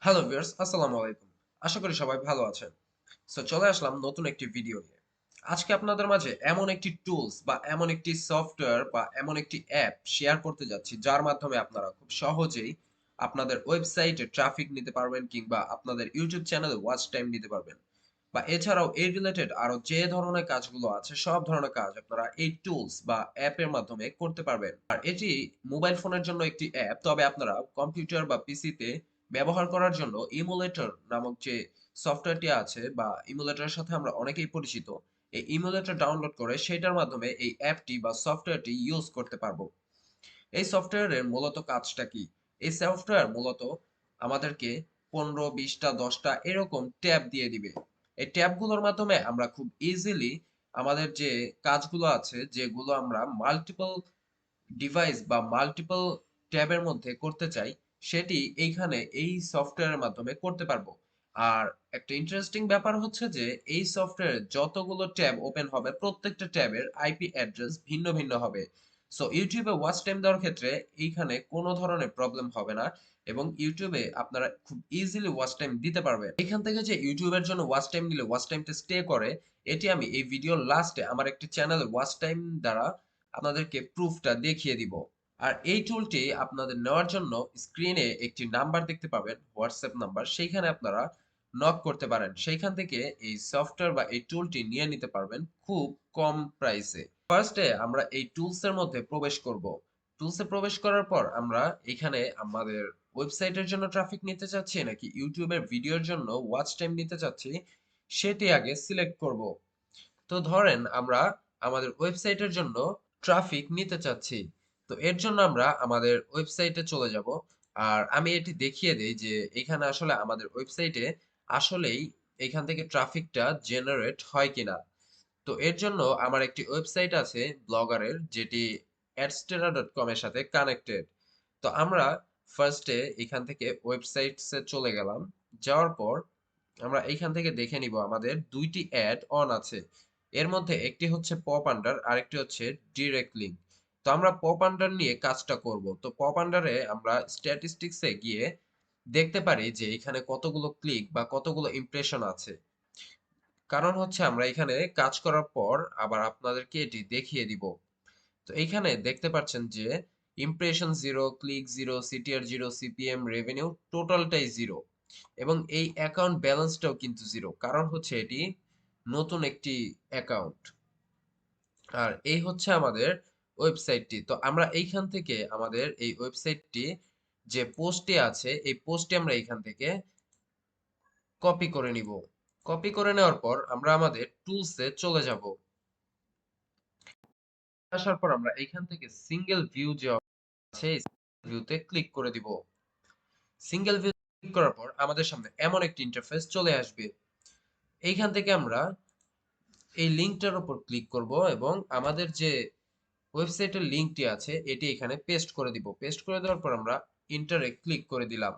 Hello viewers, আসসালামু আলাইকুম। আশা করি সবাই ভালো আছেন। চলে আসলাম নতুন একটি ভিডিও নিয়ে। আজকে আপনাদের মাঝে এমন একটি টুলস বা এমন একটি সফটওয়্যার বা এমন একটি অ্যাপ শেয়ার করতে যাচ্ছি যার মাধ্যমে আপনারা খুব সহজেই আপনাদের ওয়েবসাইটে ট্রাফিক নিতে পারবেন কিংবা আপনাদের ইউটিউব চ্যানেলে ওয়াচ টাইম নিতে পারবেন। বা এছাড়াও এই রিলেটেড আরো যে ধরনের কাজগুলো আছে সব ধরনের কাজ আপনারা এই টুলস বা অ্যাপের মাধ্যমে করতে পারবেন। আর এটি মোবাইল ফোনের জন্য একটি অ্যাপ, তবে আপনারা কম্পিউটার বা পিসিতে ব্যবহার করার জন্য ইমুলেটর নামক যে সফটওয়্যারটি আছে বা ইমুলেটরের সাথে আমরা অনেকেই পরিচিত, এই ইমুলেটর ডাউনলোড করে সেটার মাধ্যমে এই অ্যাপটি বা সফটওয়্যারটি ইউজ করতে পারবো। এই সফটওয়্যারের মূলত কাজটা কি? এই সফটওয়্যার মূলত আমাদেরকে ১৫, ২০টা, ১০টা এরকম ট্যাব দিয়ে দিবে। এই ট্যাবগুলোর মাধ্যমে আমরা খুব ইজিলি আমাদের যে কাজগুলো আছে, যেগুলো আমরা মাল্টিপল ডিভাইস বা মাল্টিপল ট্যাবের মধ্যে করতে চাই, সেটি এইখানে এই সফটওয়্যারের মাধ্যমে করতে পারবো। আর একটা ইন্টারেস্টিং ব্যাপার হচ্ছে যে এই সফটওয়্যারে যতগুলো ট্যাব ওপেন হবে প্রত্যেকটা ট্যাবের আইপি অ্যাড্রেস ভিন্ন ভিন্ন হবে। ইউটিউবে ওয়াচ টাইম দেওয়ার ক্ষেত্রে এইখানে কোনো ধরনের প্রবলেম হবে না এবং ইউটিউবে আপনারা খুব ইজিলি ওয়াচ টাইম দিতে পারবেন। এখান থেকে যে ইউটিউবের জন্য ওয়াচ টাইম নিলে ওয়াচ টাইমটা স্টে করে, এটি আমি এই ভিডিওর লাস্টে আমার একটি চ্যানেলের ওয়াচ টাইম দ্বারা আপনাদেরকে প্রুফটা দেখিয়ে দিব। আর এই টুলটি আপনাদের নেওয়ার জন্য স্ক্রিনে একটি নাম্বার দেখতে পাবেন, হোয়াটসঅ্যাপ নাম্বার। সেইখানে আপনারা নক করতে পারেন। সেইখান থেকে এই সফটওয়্যার বা এই টুলটি নিয়ে নিতে পারবেন খুব কম প্রাইসে। ফার্স্টে আমরা এই টুলস এর মধ্যে প্রবেশ করব। টুলসে প্রবেশ করার পর আমরা এখানে আমাদের ওয়েবসাইটের জন্য ট্রাফিক নিতে চাচ্ছি নাকি ইউটিউবের ভিডিওর জন্য ওয়াচ টাইম নিতে চাচ্ছি সেটি আগে সিলেক্ট করব। তো ধরেন আমরা আমাদের ওয়েবসাইটের জন্য ট্রাফিক নিতে চাচ্ছি। তো এর জন্য আমরা আমাদের ওয়েবসাইটে চলে যাব। আর আমি এটি দেখিয়ে দেই যে এখানে আসলে আমাদের ওয়েবসাইটে আসলেই এখান থেকে ট্রাফিকটা জেনারেট হয় কিনা। তো এর জন্য আমার একটি ওয়েবসাইট আছে ব্লগারের, যেটি adstera.com এর সাথে কানেক্টেড। তো আমরা ফার্স্টে এখান থেকে ওয়েবসাইটসে চলে গেলাম। যাওয়ার পর আমরা এইখান থেকে দেখে নিব আমাদের ২ টি অ্যাড অন আছে। এর মধ্যে একটি হচ্ছে পপ আন্ডার, আরেকটি হচ্ছে ডিরেক্ট লিংক। তো আমরা পপ আন্ডার নিয়ে কাজটা করব। তো পপ আন্ডারে আমরা স্ট্যাটিস্টিক্সে গিয়ে দেখতে পারি যে এখানে কতগুলো ক্লিক বা কতগুলো ইমপ্রেশন আছে। কারণ হচ্ছে আমরা এখানে কাজ করার পর আবার আপনাদেরকে এটি দেখিয়ে দিব। তো এইখানে দেখতে পাচ্ছেন যে impression 0, click 0, CTR 0, CPM, revenue টোটালটাই 0 এবং এই অ্যাকাউন্ট ব্যালেন্সটাও কিন্তু 0। কারণ হচ্ছে এটি নতুন একটি অ্যাকাউন্ট। আর এই হচ্ছে আমাদের ওয়েবসাইটটি। তো আমরা এইখান থেকে আমাদের এই ওয়েবসাইটটি যে পোস্টে আছে এই পোস্টটি আমরা এইখান থেকে কপি করে নিব। কপি করে নেওয়ার পর আমরা আমাদের টুলসে চলে যাব। আসার পর আমরা এইখান থেকে সিঙ্গেল ভিউ যে আছে এই ভিউতে ক্লিক করে দিব। সিঙ্গেল ভিউ ক্লিক করার পর আমাদের সামনে এমন একটি ইন্টারফেস চলে আসবে। এইখান থেকে আমরা এই লিংকটার উপর ক্লিক করব এবং আমাদের যে ওয়েবসাইটের লিংকটি আছে এটি এখানে পেস্ট করে দিব। পেস্ট করে দেওয়ার পর আমরা ইন্টারে ক্লিক করে দিলাম।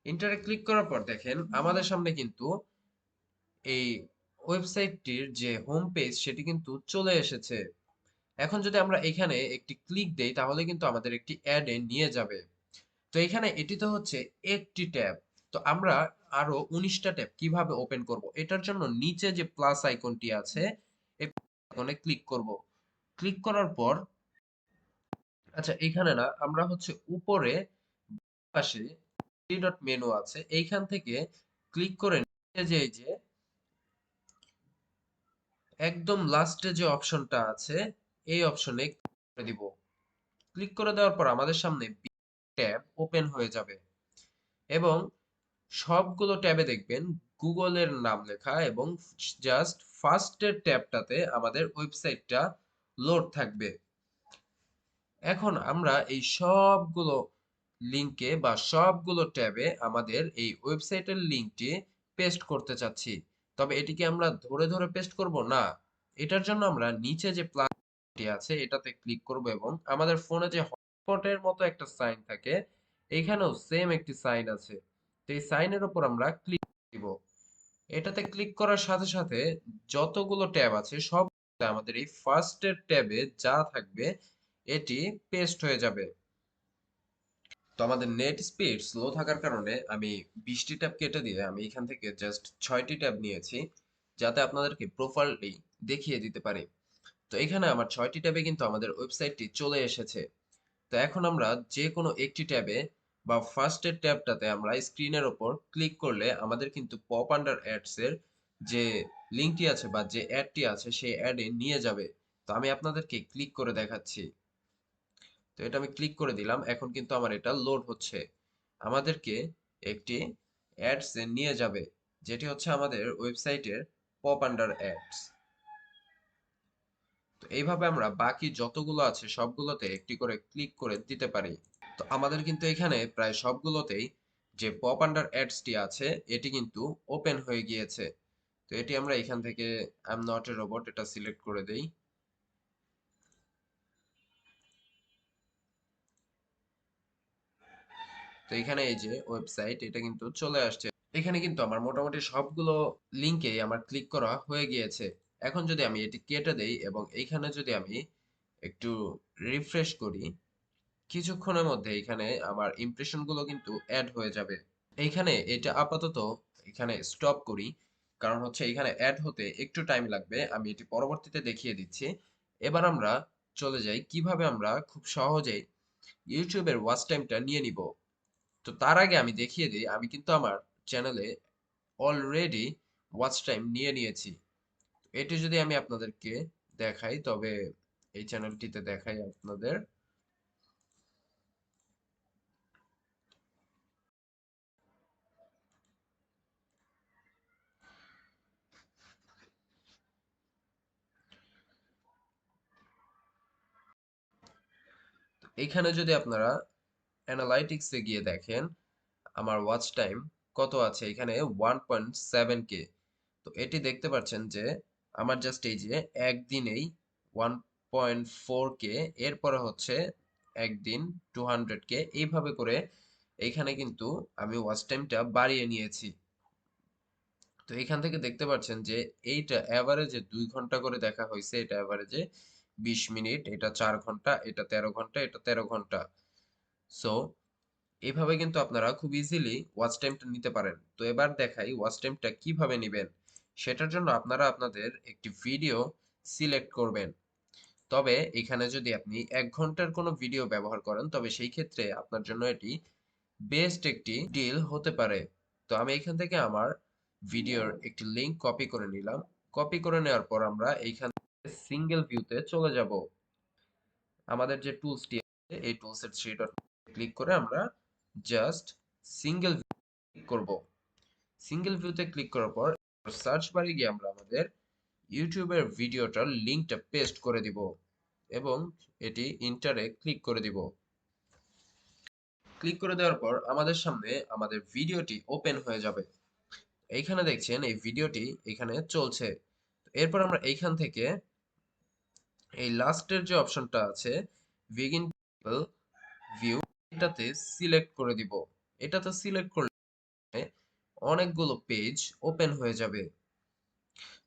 ইন্টারে ক্লিক করার পর দেখেন আমাদের সামনে কিন্তু এই ওয়েবসাইটটির যে হোম পেজ সেটি কিন্তু চলে এসেছে। এখন যদি আমরা এখানে একটি ক্লিক দেই তাহলে কিন্তু আমাদের একটি অ্যাডে নিয়ে যাবে। তো এখানে এটি তো হচ্ছে একটি ট্যাব। তো আমরা আরো ১৯টা ট্যাব কিভাবে ওপেন করব? এটার জন্য নিচে যে প্লাস আইকনটি আছে এই আইকনে ক্লিক করব। ক্লিক করার পর আচ্ছা এখানে না, আমরা হচ্ছে উপরে পাশে থ্রি ডট মেনু আছে, এইখান থেকে ক্লিক করে নিচে যে এই যে একদম লাস্টে যে অপশনটা আছে এই অপশনে ক্লিক করে দিব। ক্লিক করে দেওয়ার পর আমাদের সামনে ট্যাব ওপেন হয়ে যাবে এবং সবগুলো ট্যাবে দেখবেন গুগলের নাম লেখা এবং জাস্ট ফার্স্টের ট্যাবটাতে আমাদের ওয়েবসাইটটা লোড থাকবে। এখন আমরা এই সবগুলো লিংকে বা সবগুলো ট্যাবে আমাদের এই ওয়েবসাইটের লিংকটি পেস্ট করতে চাচ্ছি। তবে এটিকে আমরা ধরে ধরে পেস্ট করব না। এটার জন্য আমরা নিচে যে প্লাসটি আছে এটাতে ক্লিক করব এবং আমাদের ফোনে যে হটস্পটের মতো একটা সাইন থাকে এখানেও সেম একটি সাইন আছে। তো এই সাইনের উপর আমরা ক্লিক দিব। এটাতে ক্লিক করার সাথে সাথে যতগুলো ট্যাব আছে সব আমাদের এই ফার্স্টের ট্যাবে যা থাকবে এটি পেস্ট হয়ে যাবে। তো আমাদের নেট স্পিড স্লো থাকার কারণে আমি 20টি ট্যাব কেটে দিয়ে আমি এখান থেকে জাস্ট 6টি ট্যাব নিয়েছি, যাতে আপনাদেরকে প্রপারলি দেখিয়ে দিতে পারি। তো এখানে আমার 6টি ট্যাবে কিন্তু আমাদের ওয়েবসাইটটি চলে এসেছে। তো এখন আমরা যে কোনো একটি ট্যাবে বা ফার্স্টের ট্যাবটাতে আমরা স্ক্রিনের ওপর ক্লিক করলে আমাদের কিন্তু পপ আন্ডার অ্যাডস এর যে লিঙ্কটি আছে বা যে অ্যাডটি আছে সেই অ্যাডে নিয়ে যাবে। তো আমি আপনাদেরকে ক্লিক করে দেখাচ্ছি। তো এটা আমি ক্লিক করে দিলাম, এখন কিন্তু আমার এটা লোড হচ্ছে। আমাদেরকে একটি অ্যাডস এ নিয়ে যাবে, যেটি হচ্ছে আমাদের ওয়েবসাইটের পপ আন্ডার অ্যাডস। তো এইভাবে আমরা বাকি যতগুলো আছে সবগুলোতে একটি করে ক্লিক করে দিতে পারি। তো আমাদের কিন্তু এখানে প্রায় সবগুলোতেই যে পপ আন্ডার অ্যাডসটি আছে এটি কিন্তু ওপেন হয়ে গিয়েছে। তো এটি আমরা এখান থেকে I am not a robot এটা সিলেক্ট করে দেই। তো এখানে এই যে ওয়েবসাইট এটা কিন্তু চলে আসছে। এখানে কিন্তু আমার মোটামুটি সবগুলো লিংকেই আমার ক্লিক করা হয়ে গিয়েছে। এখন যদি আমি এটি কেটে দেই এবং এইখানে যদি আমি একটু রিফ্রেশ করি, কিছুক্ষণের মধ্যে এখানে আমার ইমপ্রেশন গুলো কিন্তু অ্যাড হয়ে যাবে। এইখানে এটা আপাতত এখানে স্টপ করি, কারণ হচ্ছে এখানে অ্যাড হতে একটু টাইম লাগবে, আমি এটি পরবর্তীতে দেখিয়ে দিচ্ছি। এবার আমরা চলে যাই কিভাবে আমরা খুব সহজেই ইউটিউবের ওয়াচ টাইমটা নিয়ে নিব। তো তার আগে আমি দেখিয়ে দিই আমি কিন্তু আমার চ্যানেলে অলরেডি ওয়াচ টাইম নিয়ে নিয়েছি। এটি যদি আমি আপনাদেরকে দেখাই, তবে এই চ্যানেলটিতে দেখাই আপনাদের। এখানে যদি আপনারা অ্যানালাইটিক্সে গিয়ে দেখেন আমার ওয়াচ টাইম কত আছে, এখানে 1.7K। তো এটি দেখতে পাচ্ছেন যে আমার জাস্ট এই যে একদিনেই 1.4K, এরপরে হচ্ছে একদিন 200K, এইভাবে করে এইখানে কিন্তু আমি ওয়াচ টাইমটা বাড়িয়ে নিয়েছি। তো এখান থেকে দেখতে পাচ্ছেন যে এইটা অ্যাভারেজে 2 ঘন্টা করে দেখা হয়েছে, এটা অ্যাভারেজে 20 মিনিট, এটা 4 ঘন্টা, এটা 13 ঘন্টা, এটা 13 ঘন্টা। সো এইভাবে কিন্তু আপনারা খুব ইজিলি ওয়াচ টাইমটা নিতে পারেন। তো এবার দেখাই ওয়াচ টাইমটা কিভাবে নিবেন। সেটার জন্য আপনারা আপনাদের একটি ভিডিও সিলেক্ট করবেন। তবে এখানে যদি আপনি 1 ঘন্টার কোনো ভিডিও ব্যবহার করেন তবে সেই ক্ষেত্রে আপনার জন্য এটি বেস্ট একটি ডিল হতে পারে। তো আমি এখান থেকে আমার ভিডিওর একটি লিংক কপি করে নিলাম। কপি করে নেওয়ার পর আমরা এইখান থেকে সিঙ্গেল ভিউতে চলে যাব। আমাদের যে টুলসটি আছে এই টুলসের থ্রি ডট ক্লিক করে আমরা জাস্ট সিঙ্গেল ক্লিক করব। সিঙ্গেল ভিউতে ক্লিক করার পর সার্চ বারে গিয়ে আমরা আমাদের ইউটিউবের ভিডিওটার লিংকটা পেস্ট করে দিব এবং এটি ইন্টারে ক্লিক করে দিব। ক্লিক করে দেওয়ার পর আমাদের সামনে আমাদের ভিডিওটি ওপেন হয়ে যাবে। এইখানে দেখছেন এই ভিডিওটি এখানে চলছে। এরপর আমরা এইখান থেকে এই লাস্টের যে অপশনটা আছে বিগিন ভিউ, এটাতে সিলেক্ট করে দিব। এটাতে সিলেক্ট করলে অনেকগুলো পেজ ওপেন হয়ে যাবে।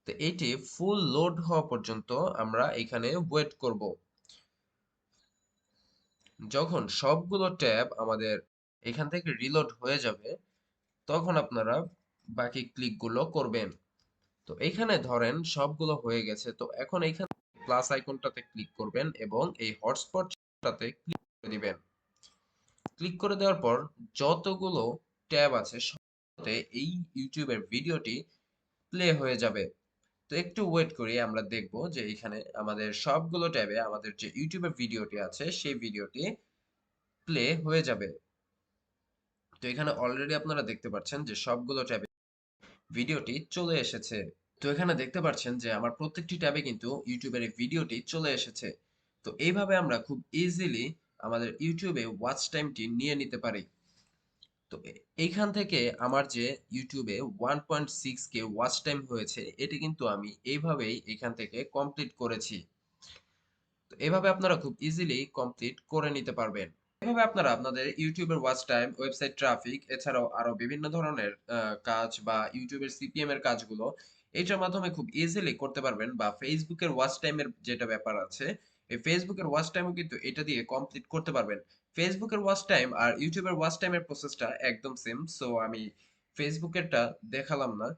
তো এটি ফুল লোড হওয়া পর্যন্ত আমরা এখানে ওয়েট করব। যখন সবগুলো ট্যাব আমাদের এখান থেকে রিলোড হয়ে যাবে তখন আপনারা বাকি ক্লিকগুলো করবেন। তো এখানে ধরেন সবগুলো হয়ে গেছে, তো এখন এইখানে প্লাস আইকনটাতে ক্লিক করবেন এবং এই হটস্পটটাতে ক্লিক করে দিবেন। ক্লিক করে দেওয়ার পর যতগুলো ট্যাব আছে সবতে এই ইউটিউবের ভিডিওটি প্লে হয়ে যাবে। তো একটু ওয়েট করি, আমরা দেখব যে এখানে আমাদের সবগুলো ট্যাবে আমাদের যে ইউটিউবের ভিডিওটি আছে সেই ভিডিওটি প্লে হয়ে যাবে। তো এখানে অলরেডি আপনারা দেখতে পাচ্ছেন যে সবগুলো ট্যাবে ভিডিওটি চলে এসেছে। তো এখানে দেখতে পাচ্ছেন যে আমার প্রত্যেকটি ট্যাবে কিন্তু ইউটিউবের এই ভিডিওটি চলে এসেছে। তো এইভাবে আমরা খুব ইজিলি আমাদের ইউটিউবে ওয়াচ টাইমটি নিয়ে নিতে পারি। তো এইখান থেকে আমার যে ইউটিউবে 1.6K ওয়াচ টাইম হয়েছে এটি কিন্তু আমি এইভাবেই এখান থেকে কমপ্লিট করেছি। তো এভাবে আপনারা খুব ইজিলি কমপ্লিট করে নিতে পারবেন। এভাবে আপনারা আপনাদের ইউটিউবের ওয়াচ টাইম, ওয়েবসাইট ট্রাফিক এছাড়াও আরো বিভিন্ন ধরনের কাজ বা ইউটিউবের সিপিএম এর কাজগুলো এটার মাধ্যমে খুব ইজিলি করতে পারবেন। বা ফেসবুকের ওয়াচ টাইমের যেটা ব্যাপার আছে, এই ফেসবুকের ওয়াচ টাইমও কিন্তু এটা দিয়ে কমপ্লিট করতে পারবেন। Facebook এর ওয়াচ টাইম আর YouTube এর ওয়াচ টাইমের প্রসেসটা একদম সেম। সো আমি Facebook এরটা দেখালাম না।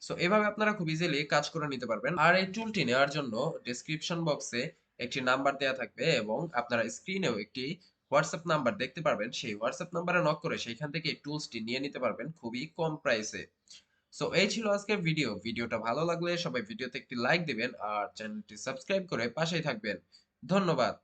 সো এভাবে আপনারা খুব ইজিলি কাজ করে নিতে পারবেন। আর এই টুলটি নেওয়ার জন্য ডেসক্রিপশন বক্সে একটি নাম্বার দেয়া থাকবে এবং আপনারা স্ক্রিনেও একটি WhatsApp নাম্বার দেখতে পারবেন। সেই WhatsApp নাম্বারে নক করে সেইখান থেকে এই টুলসটি নিয়ে নিতে পারবেন খুবই কম প্রাইসে। সো এই ছিল আজকের ভিডিও। ভিডিওটা ভালো লাগলে সবাই ভিডিওতে একটি লাইক দিবেন আর চ্যানেলটি সাবস্ক্রাইব করে পাশেই থাকবেন। ধন্যবাদ।